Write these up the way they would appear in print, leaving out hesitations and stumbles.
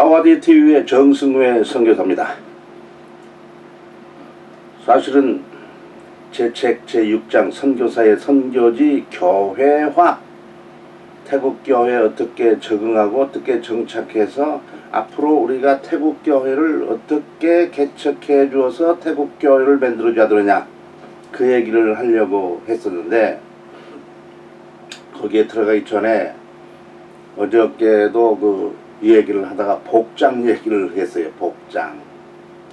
사와디 TV의 정승회 선교사입니다. 사실은 제 책 제6장 선교사의 선교지 교회화, 태국 교회에 어떻게 적응하고 어떻게 정착해서 앞으로 우리가 태국 교회를 어떻게 개척해 주어서 태국 교회를 만들어 줘야 되느냐, 그 얘기를 하려고 했었는데, 거기에 들어가기 전에 어저께도 이 얘기를 하다가 복장 얘기를 했어요. 복장,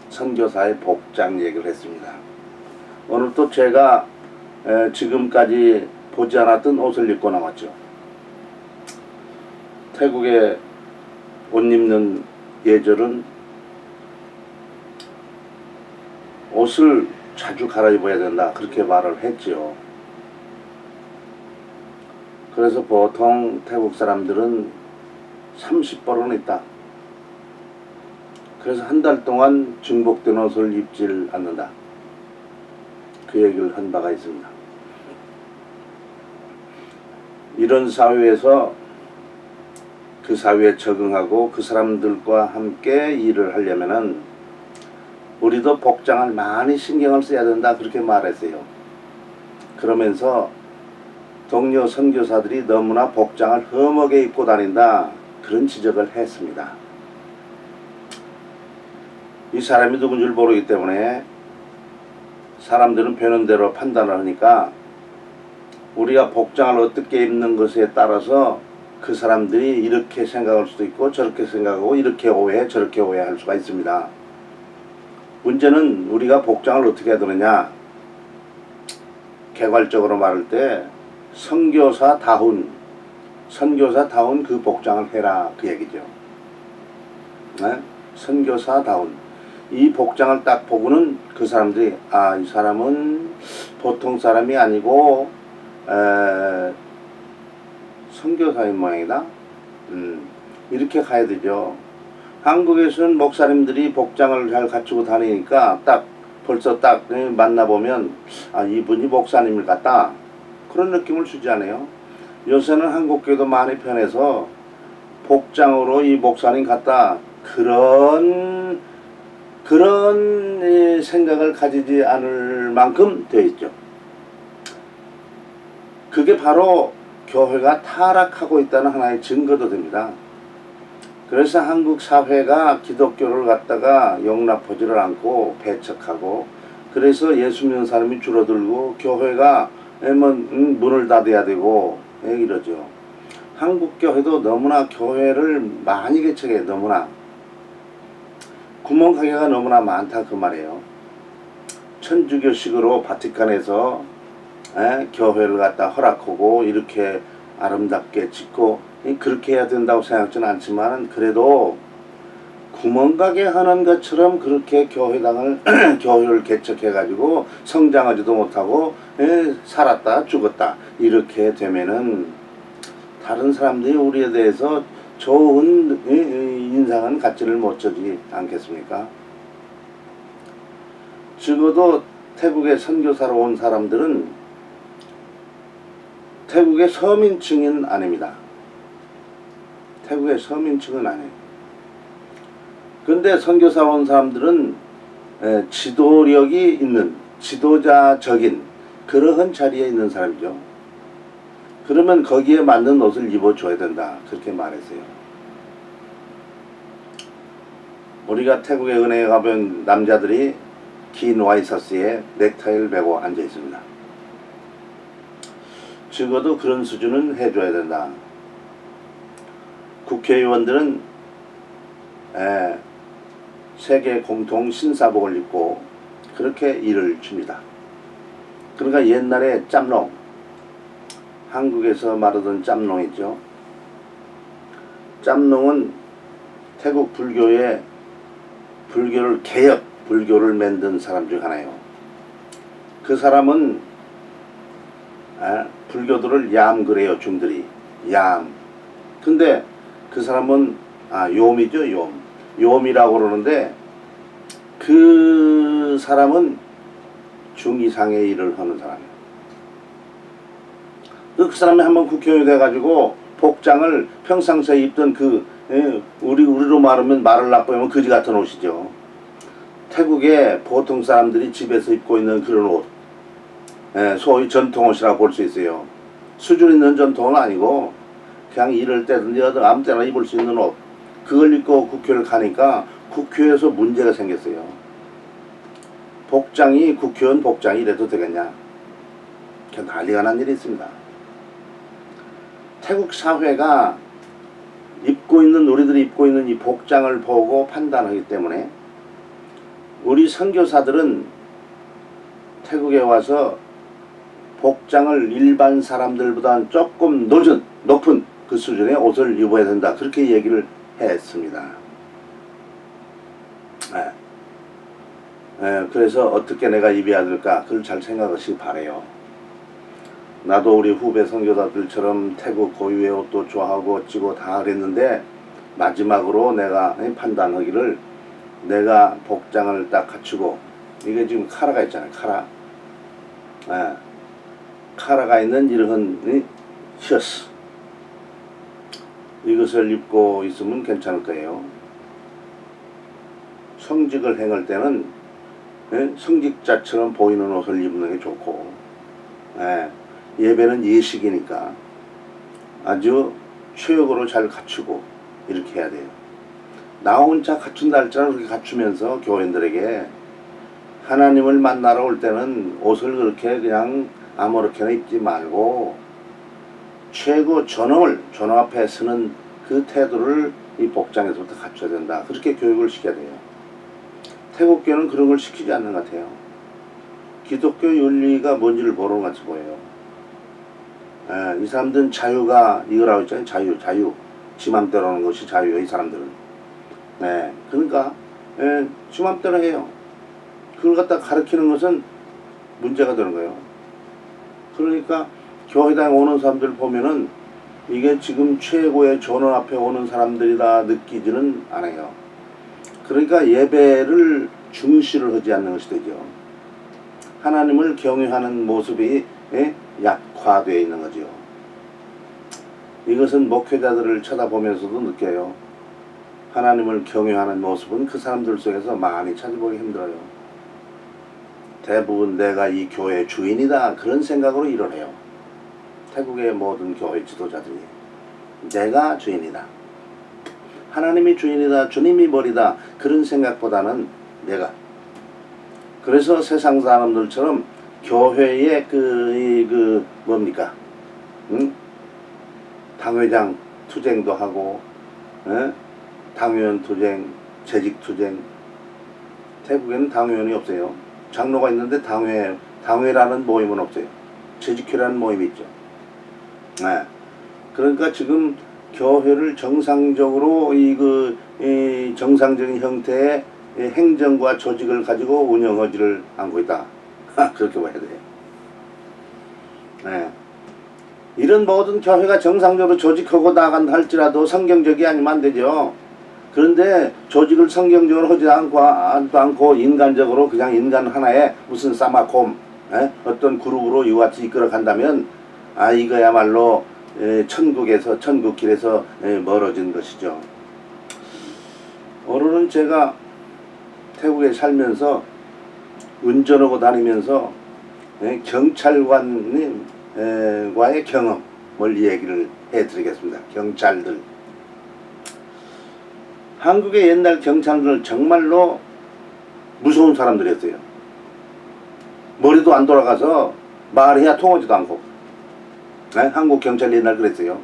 선교사의 복장 얘기를 했습니다. 오늘 또 제가 지금까지 보지 않았던 옷을 입고 나왔죠. 태국에 옷 입는 예절은 옷을 자주 갈아입어야 된다, 그렇게 말을 했죠. 그래서 보통 태국 사람들은 30벌은 있다. 그래서 한 달 동안 중복된 옷을 입질 않는다, 그 얘기를 한 바가 있습니다. 이런 사회에서 그 사회에 적응하고 그 사람들과 함께 일을 하려면은 우리도 복장을 많이 신경을 써야 된다, 그렇게 말했어요. 그러면서 동료 선교사들이 너무나 복장을 험하게 입고 다닌다, 그런 지적을 했습니다. 이 사람이 누군 줄 모르기 때문에 사람들은 배는 대로 판단을 하니까 우리가 복장을 어떻게 입는 것에 따라서 그 사람들이 이렇게 생각할 수도 있고 저렇게 생각하고 이렇게 오해 저렇게 오해할 수가 있습니다. 문제는 우리가 복장을 어떻게 해야 되느냐, 개괄적으로 말할 때 선교사다운 그 복장을 해라, 그 얘기죠. 네? 선교사다운 이 복장을 딱 보고는 그 사람들이 이 사람은 보통 사람이 아니고 선교사인 모양이다, 이렇게 가야 되죠. 한국에서는 목사님들이 복장을 잘 갖추고 다니니까 벌써 만나보면 이분이 목사님을 같다, 그런 느낌을 주지 않아요. 요새는 한국교회도 많이 변해서 복장으로 이 목사님 같다, 그런 생각을 가지지 않을 만큼 되어 있죠. 그게 바로 교회가 타락하고 있다는 하나의 증거도 됩니다. 그래서 한국 사회가 기독교를 갖다가 용납하지를 않고 배척하고, 그래서 예수 믿는 사람이 줄어들고 교회가 문을 닫아야 되고 이러죠. 한국 교회도 너무나 교회를 많이 개척해, 너무나 구멍가게가 너무나 많다, 그 말이에요. 천주교식으로 바티칸에서 교회를 갖다 허락하고 이렇게 아름답게 짓고 그렇게 해야 된다고 생각하지는 않지만, 그래도 구멍가게 하는 것처럼 그렇게 교회를 개척해 가지고 성장하지도 못하고 살았다 죽었다 이렇게 되면은 다른 사람들이 우리에 대해서 좋은 인상은 갖지를 못하지 않겠습니까? 적어도 태국에 선교사로 온 사람들은 태국의 서민층은 아닙니다. 태국의 서민층은 아니에요. 근데 선교사 온 사람들은 지도력이 있는, 지도자적인 그러한 자리에 있는 사람이죠. 그러면 거기에 맞는 옷을 입어줘야 된다, 그렇게 말했어요. 우리가 태국의 은행에 가면 남자들이 긴 와이셔츠에 넥타이를 메고 앉아 있습니다. 적어도 그런 수준은 해줘야 된다. 국회의원들은 세계 공통 신사복을 입고 그렇게 일을 줍니다. 그러니까 옛날에 짬롱, 한국에서 말하던 짬롱 있죠. 짬롱은 태국 불교의 불교를 만든 사람 중 하나예요. 그 사람은 불교도를 얌 그래요, 중들이. 얌. 근데 그 사람은 요미죠, 요미라고 그러는데, 그 사람은 중 이상의 일을 하는 사람이에요. 그 사람이 한번 국회의원이 돼가지고 복장을 평상시에 입던 그 우리로 말하면 말을 나쁘면 거지 같은 옷이죠. 태국의 보통 사람들이 집에서 입고 있는 그런 옷, 소위 전통 옷이라고 볼 수 있어요. 수준 있는 전통은 아니고 그냥 이럴 때든지 아무 때나 입을 수 있는 옷, 그걸 입고 국회를 가니까 국회에서 문제가 생겼어요. 복장이 국회의원 복장이 이래도 되겠냐, 난리가 난 일이 있습니다. 태국 사회가 우리들이 입고 있는 이 복장을 보고 판단하기 때문에 우리 선교사들은 태국에 와서 복장을 일반 사람들보다 조금 높은 그 수준의 옷을 입어야 된다, 그렇게 얘기를 했습니다. 그래서 어떻게 내가 입어야 될까, 그걸 잘 생각하시기 바래요. 나도 우리 후배 선교사들처럼 태국 고유의 옷도 좋아하고 어찌고 다 그랬는데 마지막으로 내가 판단하기를, 내가 복장을 딱 갖추고, 이게 지금 카라가 있잖아요. 카라가 있는 이런 셔츠, 이것을 입고 있으면 괜찮을 거예요. 성직을 행할 때는 성직자처럼 보이는 옷을 입는 게 좋고, 예배는 예식이니까 아주 최적으로 잘 갖추고 이렇게 해야 돼요. 나 혼자 갖춘다 할지라도 그렇게 갖추면서 교인들에게 하나님을 만나러 올 때는 옷을 그렇게 그냥 아무렇게나 입지 말고 최고 존엄 앞에 서는 그 태도를 이 복장에서부터 갖춰야 된다, 그렇게 교육을 시켜야 돼요. 태국교는 그런 걸 시키지 않는 것 같아요. 기독교 윤리가 뭔지를 모르는 것 같이 보여요. 이 사람들은 자유가 이거라고 했잖아요. 자유. 지 맘대로 하는 것이 자유예요, 이 사람들은. 그러니까 지 맘대로 해요. 그걸 갖다 가르치는 것은 문제가 되는 거예요. 그러니까 교회당에 오는 사람들 보면은 이게 지금 최고의 존엄 앞에 오는 사람들이라 느끼지는 않아요. 그러니까 예배를 중시를 하지 않는 것이 되죠. 하나님을 경외하는 모습이 약화되어 있는 거죠. 이것은 목회자들을 쳐다보면서도 느껴요. 하나님을 경외하는 모습은 그 사람들 속에서 많이 찾아보기 힘들어요. 대부분 내가 이 교회의 주인이다, 그런 생각으로 일을 해요. 태국의 모든 교회 지도자들이 내가 주인이다, 하나님이 주인이다, 주님이 머리다, 그런 생각보다는 내가. 그래서 세상 사람들처럼 교회의 뭡니까? 당회장 투쟁도 하고, 당회원 투쟁, 재직 투쟁. 태국에는 당회원이 없어요. 장로가 있는데 당회라는 모임은 없어요. 재직회라는 모임이 있죠. 그러니까 지금 교회를 정상적으로 이 정상적인 형태의 행정과 조직을 가지고 운영하지를 않고 있다. 그렇게 봐야 돼요. 이런 모든 교회가 정상적으로 조직하고 나간다 할지라도 성경적이 아니면 안 되죠. 그런데 조직을 성경적으로 하지 않고 인간적으로 그냥 인간 하나의 무슨 사마콤, 어떤 그룹으로 이와 같이 이끌어 간다면 이거야말로 천국 길에서 멀어진 것이죠. 오늘은 제가 태국에 살면서 운전하고 다니면서 경찰관과의 경험을 얘기를 해드리겠습니다. 경찰들, 한국의 옛날 경찰들은 정말로 무서운 사람들이었어요. 머리도 안 돌아가서 말해야 통하지도 않고. 한국 경찰 옛날 그랬어요.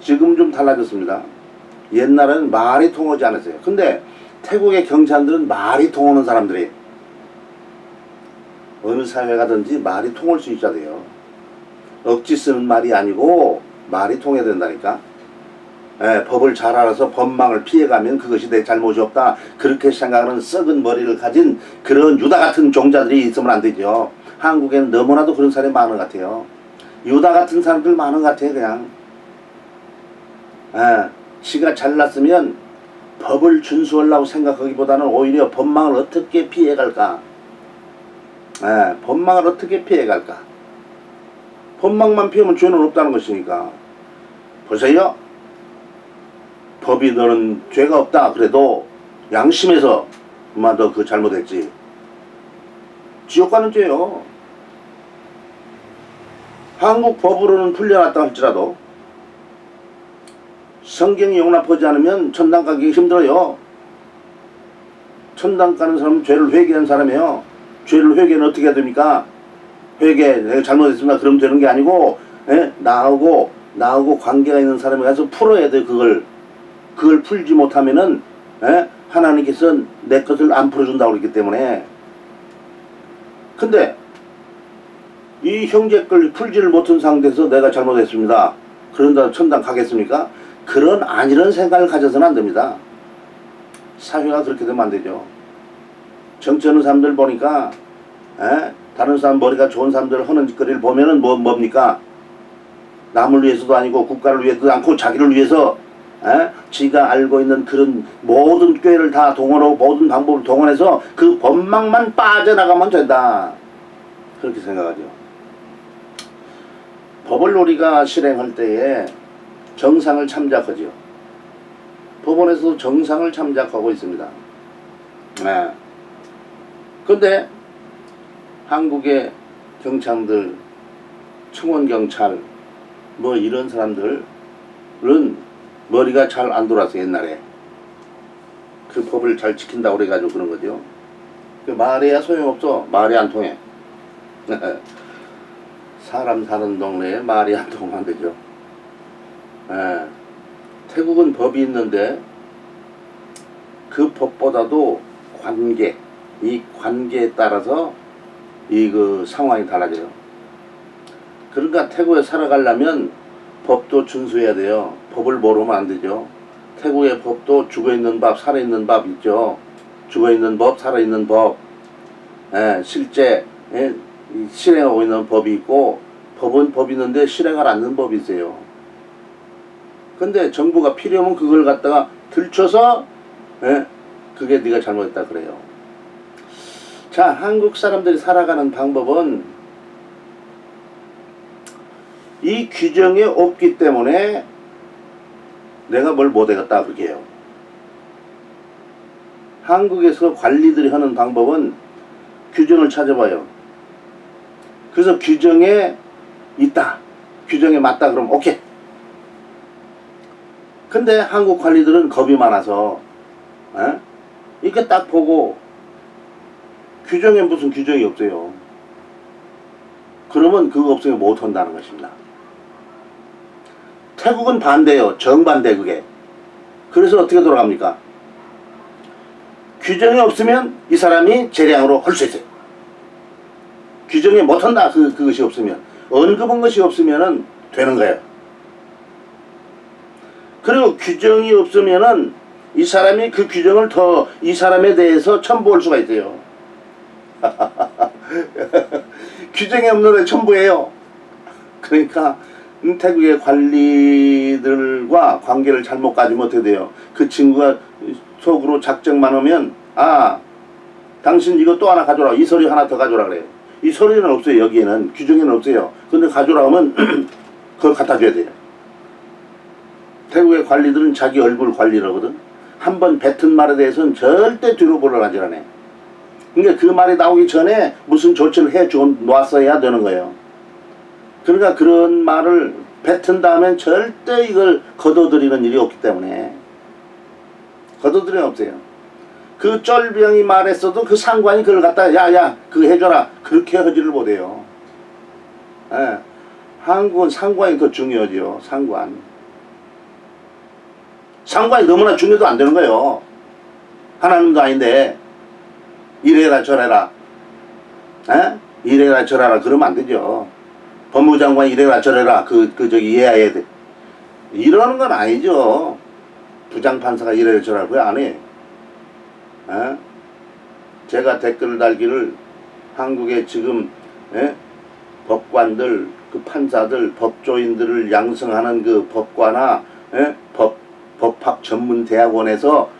지금 좀 달라졌습니다. 옛날에는 말이 통하지 않았어요. 근데 태국의 경찰들은 말이 통하는 사람들이에요. 어느 사회 가든지 말이 통할 수 있어야 돼요. 억지 쓰는 말이 아니고 말이 통해야 된다니까. 법을 잘 알아서 법망을 피해가면 그것이 내 잘못이 없다, 그렇게 생각하는 썩은 머리를 가진 그런 유다 같은 종자들이 있으면 안 되죠. 한국에는 너무나도 그런 사람이 많은 것 같아요. 유다 같은 사람들 많은 것 같아요. 그냥 지가 잘났으면 법을 준수하려고 생각하기보다는 오히려 법망을 어떻게 피해갈까, 법망을 어떻게 피해갈까. 법망만 피하면 죄는 없다는 것이니까. 보세요. 법이 너는 죄가 없다 그래도 양심에서 엄마 너 그거 잘못했지. 지옥 가는 죄요. 한국 법으로는 풀려났다 할지라도 성경이 용납하지 않으면 천당 가기 힘들어요. 천당 가는 사람은 죄를 회개한 사람이에요. 죄를 회개는 어떻게 해야 됩니까? 회개, 내가 잘못했습니다. 그러면 되는 게 아니고, 나하고 관계가 있는 사람이 가서 풀어야 돼요, 그걸 풀지 못하면은, 하나님께서는 내 것을 안 풀어준다고 그랬기 때문에. 근데, 이 형제 걸 풀지를 못한 상태에서 내가 잘못했습니다. 그런다고 천당 가겠습니까? 그런 아니런 생각을 가져서는 안 됩니다. 사회가 그렇게 되면 안 되죠. 정치하는 사람들 보니까, 다른 사람 머리가 좋은 사람들 하는 짓거리를 보면은 뭡니까? 남을 위해서도 아니고 국가를 위해서도 않고 자기를 위해서 지가 알고 있는 그런 모든 꾀를 다 동원하고 모든 방법을 동원해서 그 법망만 빠져나가면 된다. 그렇게 생각하죠. 법을 우리가 실행할 때에 정상을 참작하죠. 법원에서도 정상을 참작하고 있습니다. 근데 한국의 경찰들, 청원경찰 뭐 이런 사람들은 머리가 잘 안 돌아서 옛날에 그 법을 잘 지킨다고 그래가지고 그런 거죠. 말해야 소용없어. 말이 안 통해. 사람 사는 동네에 말이 안 통하면 안 되죠. 태국은 법이 있는데 그 법보다도 이 관계에 따라서 그 상황이 달라져요. 그러니까 태국에 살아가려면 법도 준수해야 돼요. 법을 모르면 안 되죠. 태국의 법도 죽어있는 법, 살아있는 법 있죠. 죽어있는 법, 살아있는 법. 실제 실행하고 있는 법이 있고 법은 법이 있는데 실행을 않는 법이 있어요. 근데 정부가 필요하면 그걸 갖다가 들춰서 그게 네가 잘못했다 그래요. 자, 한국 사람들이 살아가는 방법은 이 규정이 없기 때문에 내가 뭘 못하겠다 그렇게 해요. 한국에서 관리들이 하는 방법은 규정을 찾아봐요. 그래서 규정에 있다, 규정에 맞다 그러면 오케이. 근데 한국 관리들은 겁이 많아서 이렇게 딱 보고 규정에 무슨 규정이 없어요. 그러면 그거 없으면 못 한다는 것입니다. 태국은 반대예요. 정반대 그게. 그래서 어떻게 돌아갑니까? 규정이 없으면 이 사람이 재량으로 할 수 있어요. 규정이 못한다 그것이 없으면, 언급한 것이 없으면은 되는 거예요. 그리고 규정이 없으면은 이 사람이 그 규정을 더 이 사람에 대해서 첨부할 수가 있어요. 규정이 없는 데 첨부해요. 그러니까 태국의 관리들과 관계를 잘못 가지면 어떻게 돼요? 그 친구가 속으로 작정만 하면 당신 이거 또 하나 가져라, 이 서류 하나 더 가져라 그래요. 이 서류는 없어요. 여기에는 규정에는 없어요. 근데 가져라 하면 그걸 갖다 줘야 돼요. 태국의 관리들은 자기 얼굴 관리를 하거든. 한번 뱉은 말에 대해서는 절대 뒤로 보러가지 않아요. 그러니까 그 말이 나오기 전에 무슨 조치를 해 놨어야 되는 거예요. 그러니까 그런 말을 뱉은 다음엔 절대 이걸 거둬들이는 일이 없기 때문에 거둬들이는 없어요. 그 쫄병이 말했어도 그 상관이 그걸 갖다 야야 그거 해줘라 그렇게 하지를 못해요. 한국은 상관이 더 중요하죠. 상관이 너무나 중요도 안 되는 거예요. 하나님도 아닌데 이래라 저래라 이래라 저래라 그러면 안 되죠. 법무장관이 이래라 저래라 저기 이해해야 돼. 이러는 건 아니죠. 부장판사가 이래라 저래라 왜 안 해? 제가 댓글을 달기를 한국의 지금 법관들, 그 판사들, 법조인들을 양성하는 그 법과나 법학 전문 대학원에서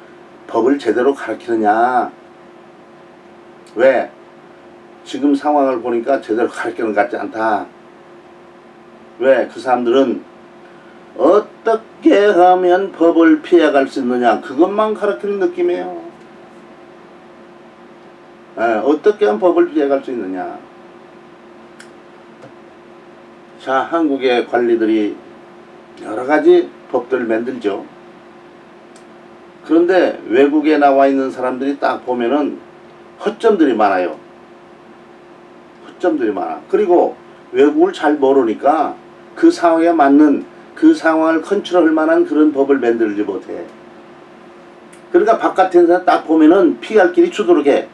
법을 제대로 가르치느냐? 왜? 지금 상황을 보니까 제대로 가르치는 것 같지 않다. 왜? 그 사람들은 어떻게 어떻게 하면 법을 피해갈 수 있느냐, 그것만 가르치는 느낌이에요. 어떻게 하면 법을 피해갈 수 있느냐. 자, 한국의 관리들이 여러가지 법들을 만들죠. 그런데 외국에 나와 있는 사람들이 딱 보면은 허점들이 많아요. 허점들이 많아. 그리고 외국을 잘 모르니까 그 상황에 맞는, 그 상황을 컨트롤할 만한 그런 법을 만들지 못해. 그러니까 바깥에서 딱 보면은 피할 길이 주도록해.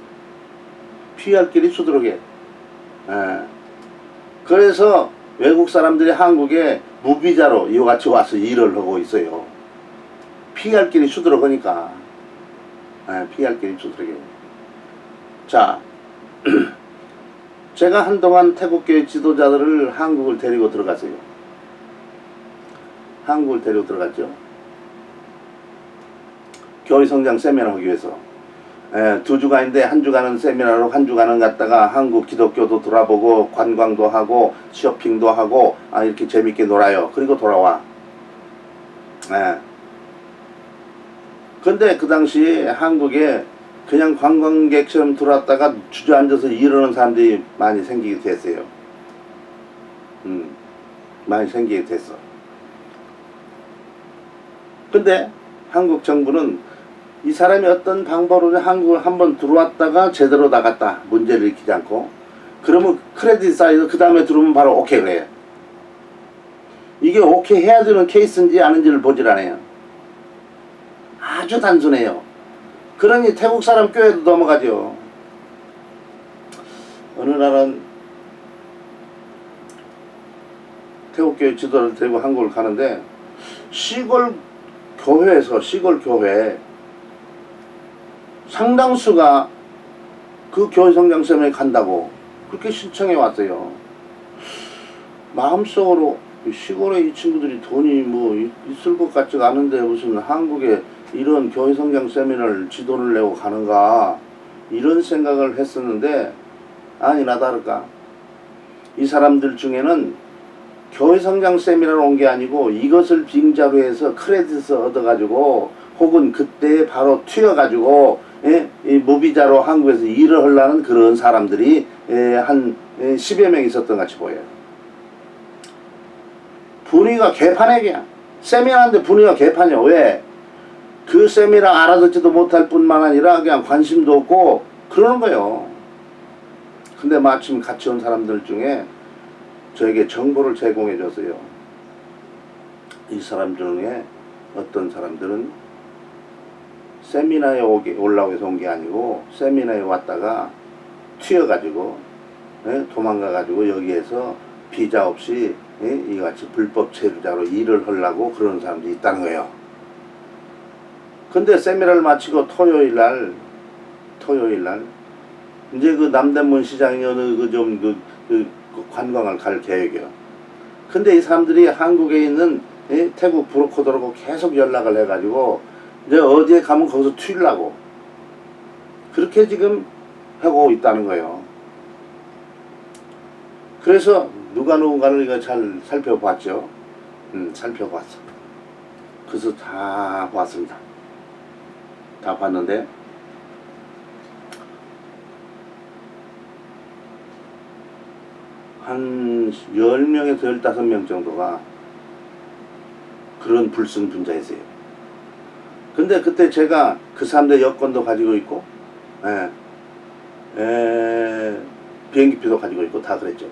피할 길이 주도록해. 그래서 외국 사람들이 한국에 무비자로 이와같이 와서 일을 하고 있어요. 피할 길이 주도록하니까. 피할 길이 주도록해. 자, 제가 한동안 태국교회 지도자들을 한국을 데리고 들어갔어요. 한국을 데리고 들어갔죠. 교회 성장 세미나 하기 위해서. 2주간인데 한 주간은 세미나로, 한 주간은 갔다가 한국 기독교도 돌아보고 관광도 하고 쇼핑도 하고 이렇게 재밌게 놀아요. 그리고 돌아와. 근데 그 당시에 한국에 그냥 관광객처럼 들어왔다가 주저앉아서 이러는 사람들이 많이 생기게 됐어요. 많이 생기게 됐어. 근데 한국 정부는 이 사람이 어떤 방법으로 한국을 한번 들어왔다가 제대로 나갔다, 문제를 일으키지 않고, 그러면 크레딧 쌓여서 그 다음에 들어오면 바로 오케이 그래요. 이게 오케이 해야 되는 케이스인지 아닌지를 보질 않아요. 아주 단순해요. 그러니 태국 사람 교회도 넘어가죠. 어느 날은 태국 교회 지도를 데리고 한국을 가는데 시골 교회에서, 시골 교회 상당수가 그 교회 성장 세미나에 간다고 그렇게 신청해 왔어요. 마음속으로 시골에 이 친구들이 돈이 뭐 있을 것 같지가 않은데 무슨 한국에 이런 교회 성장 세미나를 지도를 내고 가는가, 이런 생각을 했었는데 아니나 다를까 이 사람들 중에는 교회 성장 세미나를 온 게 아니고 이것을 빙자로 해서 크레딧을 얻어가지고 혹은 그때 바로 튀어가지고 이 무비자로 한국에서 일을 하려는 그런 사람들이 한 10여 명 있었던 것 같이 보여요. 분위기가 개판이야. 그냥 세미나인데 분위기가 개판이야. 왜? 그 세미나 알아듣지도 못할 뿐만 아니라 그냥 관심도 없고 그러는 거예요. 근데 마침 같이 온 사람들 중에 저에게 정보를 제공해 줬어요. 이 사람 중에 어떤 사람들은 세미나에 올라고 해서 온 게 아니고 세미나에 왔다가 튀어가지고 도망가가지고 여기에서 비자 없이 이같이 불법 체류자로 일을 하려고 그러는 사람들이 있다는 거예요. 근데 세미나를 마치고 토요일날 이제 그 남대문 시장에 어느 그 관광을 갈 계획이요. 근데 이 사람들이 한국에 있는 태국 브로커들하고 계속 연락을 해가지고 이제 어디에 가면 거기서 튀려고 그렇게 지금 하고 있다는 거예요. 그래서 누군가를 이거 잘 살펴봤죠. 살펴봤어. 그래서 다 봤습니다. 다 봤는데 한 10명에서 15명 정도가 그런 불순분자였어요. 근데 그때 제가 그 사람들 여권도 가지고 있고 비행기표도 가지고 있고 다 그랬죠.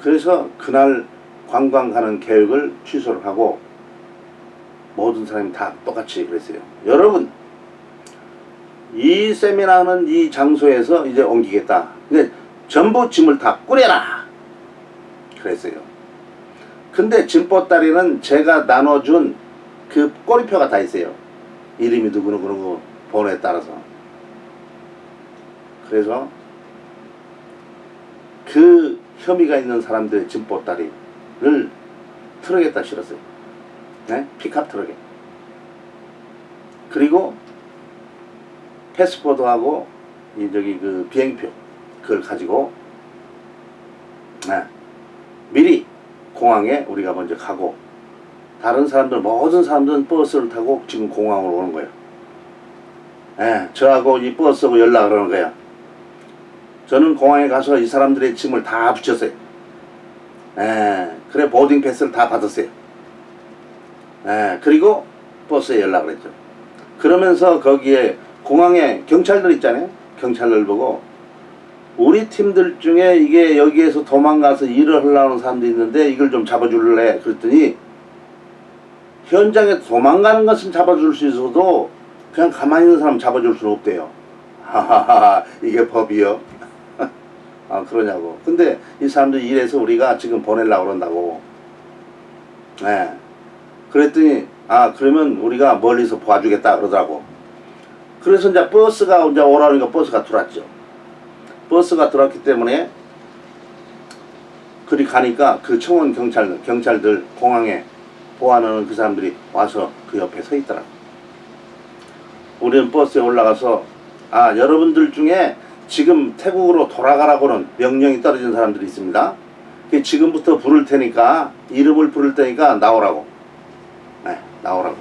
그래서 그날 관광 가는 계획을 취소를 하고 모든 사람이 다 똑같이 그랬어요. 여러분, 이 세미나는 이 장소에서 이제 옮기겠다. 근데 전부 짐을 다 꾸려라. 그랬어요. 근데 짐보따리는 제가 나눠준 그 꼬리표가 다 있어요. 이름이 누구누구 번호에 따라서. 그래서 그 혐의가 있는 사람들의 짐보따리를 트럭에다 실었어요. 픽업 트럭에. 그리고 패스포드하고 그 비행표 그걸 가지고 미리 공항에 우리가 먼저 가고 다른 사람들, 모든 사람들은 버스를 타고 지금 공항으로 오는 거예요. 예, 저하고 이 버스하고 연락을 하는 거야. 저는 공항에 가서 이 사람들의 짐을 다 붙였어요. 예, 그래 보딩 패스를 다 받았어요. 예, 그리고 버스에 연락을 했죠. 그러면서 거기에 공항에 경찰들 있잖아요. 경찰들 보고 우리 팀들 중에 이게 여기에서 도망가서 일을 하려는 사람도 있는데 이걸 좀 잡아줄래? 그랬더니 현장에 도망가는 것은 잡아줄 수 있어도 그냥 가만히 있는 사람 잡아줄 수는 없대요. 하하하, 이게 법이요? 아, 그러냐고. 근데 이 사람들 일해서 우리가 지금 보내려고 그런다고. 네. 그랬더니, 아, 그러면 우리가 멀리서 봐주겠다 그러더라고. 그래서 이제 버스가 이제 오라니까 버스가 들어왔죠. 버스가 들어왔기 때문에 그리 가니까 그 청원 경찰들 공항에 보안하는 그 사람들이 와서 그 옆에 서 있더라고. 우리는 버스에 올라가서 아, 여러분들 중에 지금 태국으로 돌아가라고는 명령이 떨어진 사람들이 있습니다. 지금부터 부를 테니까 이름을 부를 테니까 나오라고. 네, 나오라고.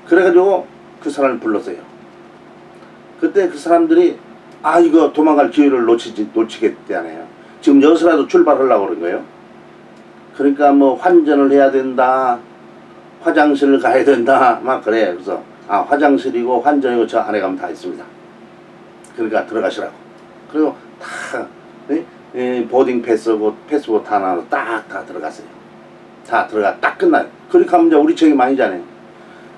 그래가지고 그 사람을 불렀어요. 그때 그 사람들이 아, 이거 도망갈 기회를 놓치겠다네요. 지금 여기서라도 출발하려고 그런 거예요. 그러니까 뭐 환전을 해야 된다, 화장실을 가야 된다, 막 그래. 그래서 아, 화장실이고 환전이고 저 안에 가면 다 있습니다. 그러니까 들어가시라고. 그리고 다 보딩 패스고 다 나와서 딱 다 들어갔어요. 다 들어가 딱 끝나요. 그렇게 하면 이제 우리 책임 아니잖아요.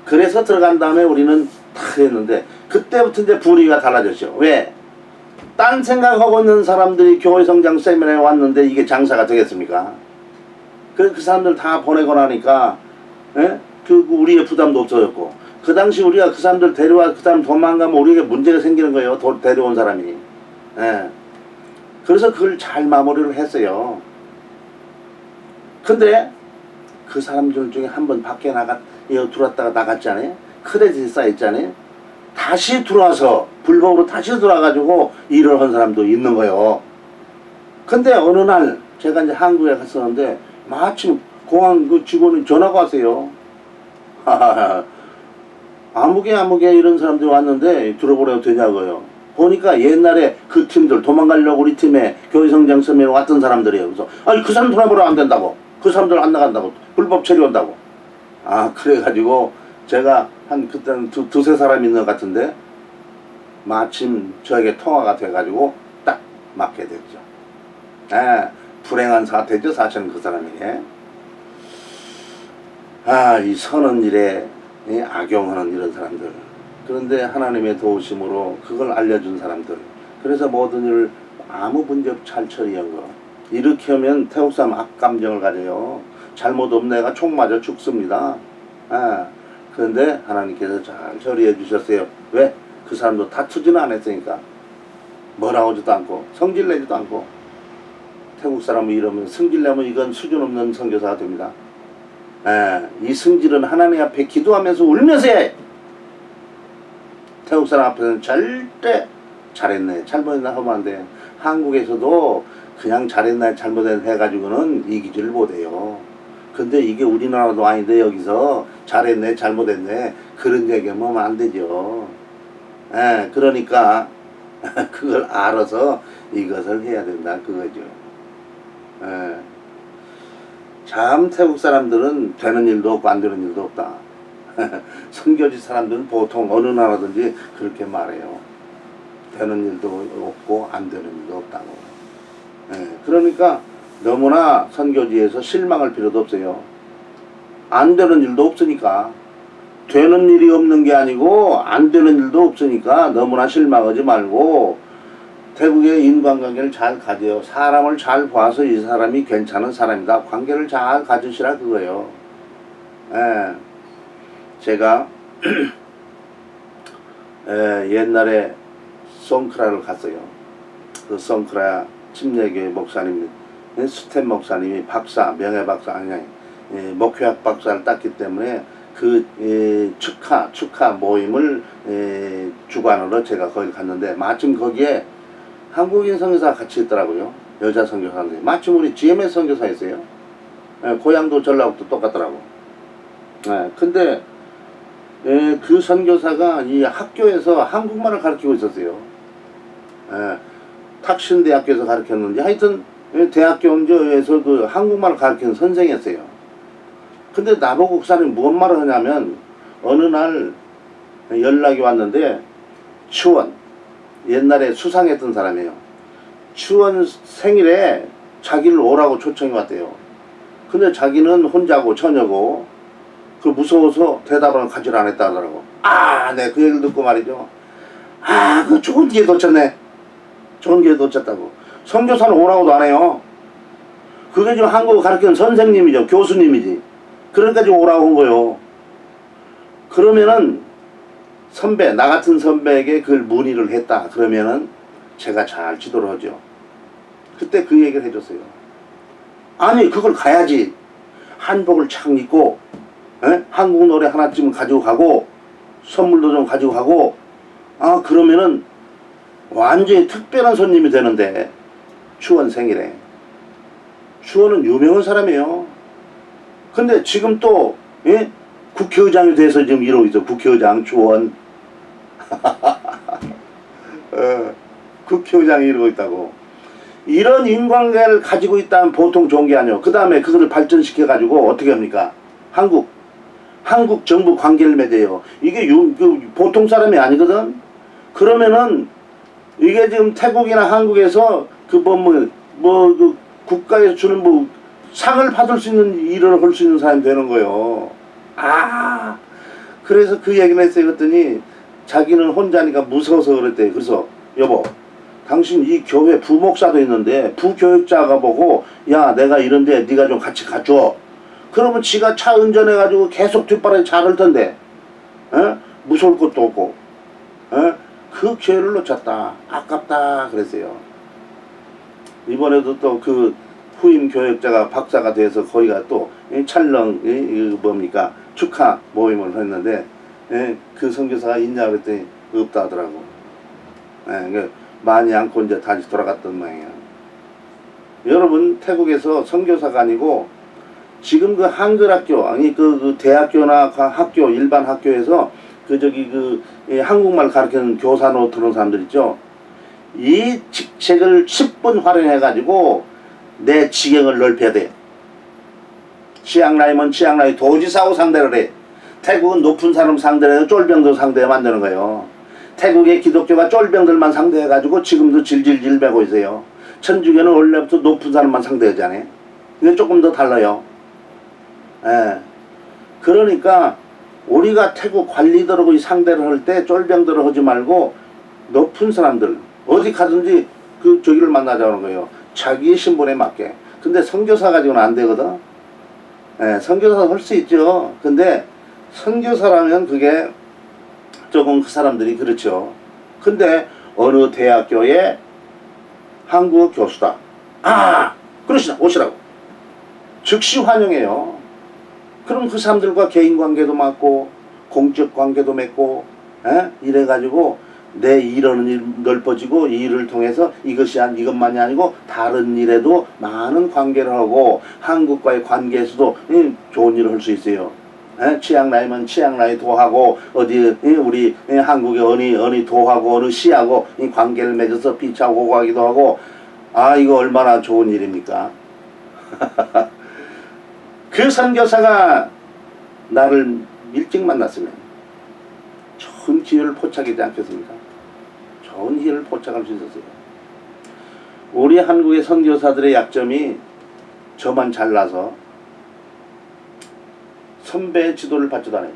그래서 들어간 다음에 우리는 탁 했는데 그때부터 이제 분위기가 달라졌죠. 왜? 딴 생각하고 있는 사람들이 교회 성장 세미나에 왔는데 이게 장사가 되겠습니까? 그래서 그 사람들 다 보내고 나니까 예? 우리의 부담도 없어졌고 그 당시 우리가 그 사람들 데려와 그 사람 도망가면 우리에게 문제가 생기는 거예요. 데려온 사람이. 예. 그래서 그걸 잘 마무리를 했어요. 근데 그 사람들 중에 한 번 밖에 들어왔다가 나갔잖아요. 크레딧이 쌓였잖아요. 다시 들어와서 불법으로 다시 들어와가지고 일을 한 사람도 있는 거예요. 근데 어느 날 제가 이제 한국에 갔었는데 마침 공항 그 직원이 전화가 왔어요. 아무개 이런 사람들이 왔는데 들어보려도 되냐고요. 보니까 옛날에 그 팀들 도망가려고 우리 팀에 교회성장 서면에 왔던 사람들이에요. 그래서 아니 그 사람 돌아보러 안 된다고. 그 사람들 안 나간다고. 불법 처리한다고. 아, 그래가지고 제가 한 그때는 두세 사람 있는 것 같은데 마침 저에게 통화가 돼가지고 딱 맞게 됐죠. 예, 불행한 사태죠. 사실은 그 사람에게. 아, 이 선한 일에 악용하는 이런 사람들. 그런데 하나님의 도우심으로 그걸 알려준 사람들. 그래서 모든 일을 아무 문제 없이 잘 처리한 거. 이렇게 하면 태국 사람 악감정을 가져요. 잘못 없는 애가 총 맞아 죽습니다. 아, 그런데 하나님께서 잘 처리해 주셨어요. 왜? 그 사람도 다투지는 않았으니까. 뭐라고 하지도 않고 성질내지도 않고. 태국 사람은 이러면 성질내면 이건 수준 없는 선교사가 됩니다. 이 성질은 하나님 앞에 기도하면서 울면서 해. 태국 사람 앞에서는 절대 잘했네 잘못했나 하면 안 돼. 한국에서도 그냥 잘했나 잘못했나 해가지고는 이기지를 못해요. 근데 이게 우리나라도 아닌데 여기서 잘했네 잘못했네 그런 얘기하면 안 되죠. 그러니까 그걸 알아서 이것을 해야 된다 그거죠. 참 태국 사람들은 되는 일도 없고 안 되는 일도 없다. 선교지 사람들은 보통 어느 나라든지 그렇게 말해요. 되는 일도 없고 안 되는 일도 없다고. 그러니까 너무나 선교지에서 실망할 필요도 없어요. 안 되는 일도 없으니까. 되는 일이 없는 게 아니고 안 되는 일도 없으니까 너무나 실망하지 말고 태국의 인간관계를 잘 가져요. 사람을 잘 봐서 이 사람이 괜찮은 사람이다. 관계를 잘 가지시라 그거예요. 제가 옛날에 송크라를 갔어요. 그 송크라 침례교회 목사님, 스탠 목사님이 박사, 명예박사 아니 목회학 박사를 땄기 때문에 그 축하 모임을 주관으로 제가 거기 갔는데 마침 거기에 한국인 선교사가 같이 있더라고요. 여자 선교사인데 마침 우리 GMS 선교사였어요. 고향도 전라북도 똑같더라고. 근데 그 선교사가 이 학교에서 한국말을 가르치고 있었어요. 탁신대학교에서 가르쳤는지 하여튼 대학교에서 그 한국말을 가르치는 선생이었어요. 근데 나보고 그 사람이 무슨 말을 하냐면 어느 날 연락이 왔는데 추원 옛날에 수상했던 사람이에요. 추원 생일에 자기를 오라고 초청이 왔대요. 근데 자기는 혼자고 처녀고 그 무서워서 대답을 가지를 안 했다 하더라고. 네, 그 얘기를 듣고 말이죠. 그 좋은 기회 놓쳤네. 좋은 기회 놓쳤다고. 선교사는 오라고도 안 해요. 그게 지금 한국어 가르치는 선생님이죠. 교수님이지. 그러니까 지금 오라고 한 거예요. 그러면은 선배, 나 같은 선배에게 그걸 문의를 했다. 그러면은 제가 잘 지도를 하죠. 그때 그 얘기를 해줬어요. 아니, 그걸 가야지. 한복을 착 입고, 한국 노래 하나쯤 가지고 가고, 선물도 좀 가지고 가고, 그러면은 완전히 특별한 손님이 되는데, 추원 생일에. 추원은 유명한 사람이에요. 근데 지금 또, 국회의장이 돼서 지금 이러고 있어. 국회의장 추원. 국회의장이 이러고 있다고. 이런 인간관계를 가지고 있다면 보통 좋은 게 아니에요. 그 다음에 그거를 발전시켜 가지고 어떻게 합니까? 한국 정부 관계를 맺어요. 이게 보통 사람이 아니거든. 그러면은 이게 지금 태국이나 한국에서 그 국가에서 주는 상을 받을 수 있는 일을 할 수 있는 사람이 되는 거예요. 그래서 그 얘기를 했어요. 그랬더니 자기는 혼자니까 무서워서 그랬대. 그래서 여보, 당신 이 교회 부목사도 있는데 부교육자가 보고 야, 내가 이런데 네가 좀 같이 가줘. 그러면 지가 차 운전해가지고 계속 뒷바라지 잘할 텐데 무서울 것도 없고 그 기회를 놓쳤다. 아깝다 그랬어요. 이번에도 또 그 후임 교육자가 박사가 돼서 거기가 또 촬영 축하 모임을 했는데 그 선교사가 있냐 그랬더니 없다 하더라고. 많이 않고 이제 다시 돌아갔던 모양이야. 여러분, 태국에서 선교사가 아니고 지금 그 한글학교 아니 그 대학교나 학교 일반 학교에서 한국말 가르치는 교사 노트는 사람들 있죠. 이 직책을 10분 활용해 가지고 내 지경을 넓혀야 돼. 치앙라이면 치앙라이 도지사하고 상대를 해. 태국은 높은 사람 상대를 해서 쫄병들 상대에 만드는 거예요. 태국의 기독교가 쫄병들만 상대해가지고 지금도 질질질 매고 있어요. 천주교는 원래부터 높은 사람만 상대하잖아요. 이게 조금 더 달라요. 그러니까 우리가 태국 관리들하고 상대를 할 때 쫄병들을 하지 말고 높은 사람들 어디 가든지 저기를 만나자는 거예요. 자기의 신분에 맞게. 근데 선교사 가지고는 안 되거든. 선교사 할 수 있죠. 근데 선교사라면 그게 조금 그 사람들이 그렇죠. 근데 어느 대학교의 한국어 교수다. 그러시나 오시라고. 즉시 환영해요. 그럼 그 사람들과 개인관계도 맺고 공적관계도 맺고 이래가지고 내 일하는 일 넓어지고 이 일을 통해서 이것만이 아니고 다른 일에도 많은 관계를 하고 한국과의 관계에서도 좋은 일을 할 수 있어요. 치앙라이면 치앙라이 도하고 우리 한국의 어느 도하고 어느 시하고 이 관계를 맺어서 피차고 가기도 하고 이거 얼마나 좋은 일입니까? 그 선교사가 나를 일찍 만났으면 좋은 기회를 포착하지 않겠습니까? 좋은 기회를 포착할 수 있었어요. 우리 한국의 선교사들의 약점이 저만 잘나서 선배의 지도를 받지도 않아요.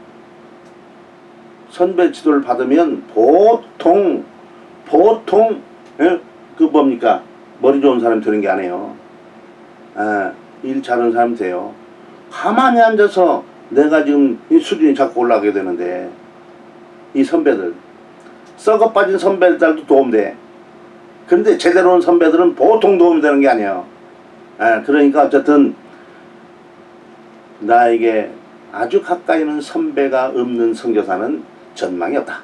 선배 지도를 받으면 보통 머리 좋은 사람이 되는 게 아니에요. 일 잘하는 사람이 돼요. 가만히 앉아서 내가 지금 이 수준이 자꾸 올라가게 되는데 이 선배들 썩어 빠진 선배들도 도움돼. 그런데 제대로 온 선배들은 보통 도움이 되는 게 아니에요. 그러니까 어쨌든 나에게 아주 가까이 있는 선배가 없는 선교사는 전망이 없다.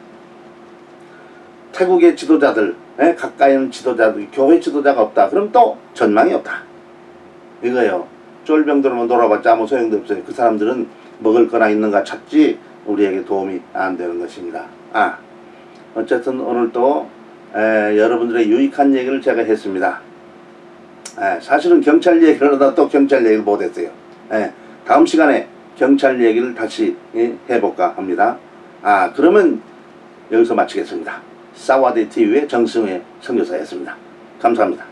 태국의 지도자들, 가까이 있는 지도자들, 교회 지도자가 없다. 그럼 또 전망이 없다. 이거예요. 쫄병들만 돌아봤자 아무 소용도 없어요. 그 사람들은 먹을 거나 있는가 찾지 우리에게 도움이 안 되는 것입니다. 어쨌든 오늘 또 여러분들의 유익한 얘기를 제가 했습니다. 사실은 경찰 얘기를 하다 또 경찰 얘기를 못했어요. 다음 시간에 경찰 얘기를 다시 해볼까 합니다. 그러면 여기서 마치겠습니다. 사와디 TV의 정승의 선교사였습니다. 감사합니다.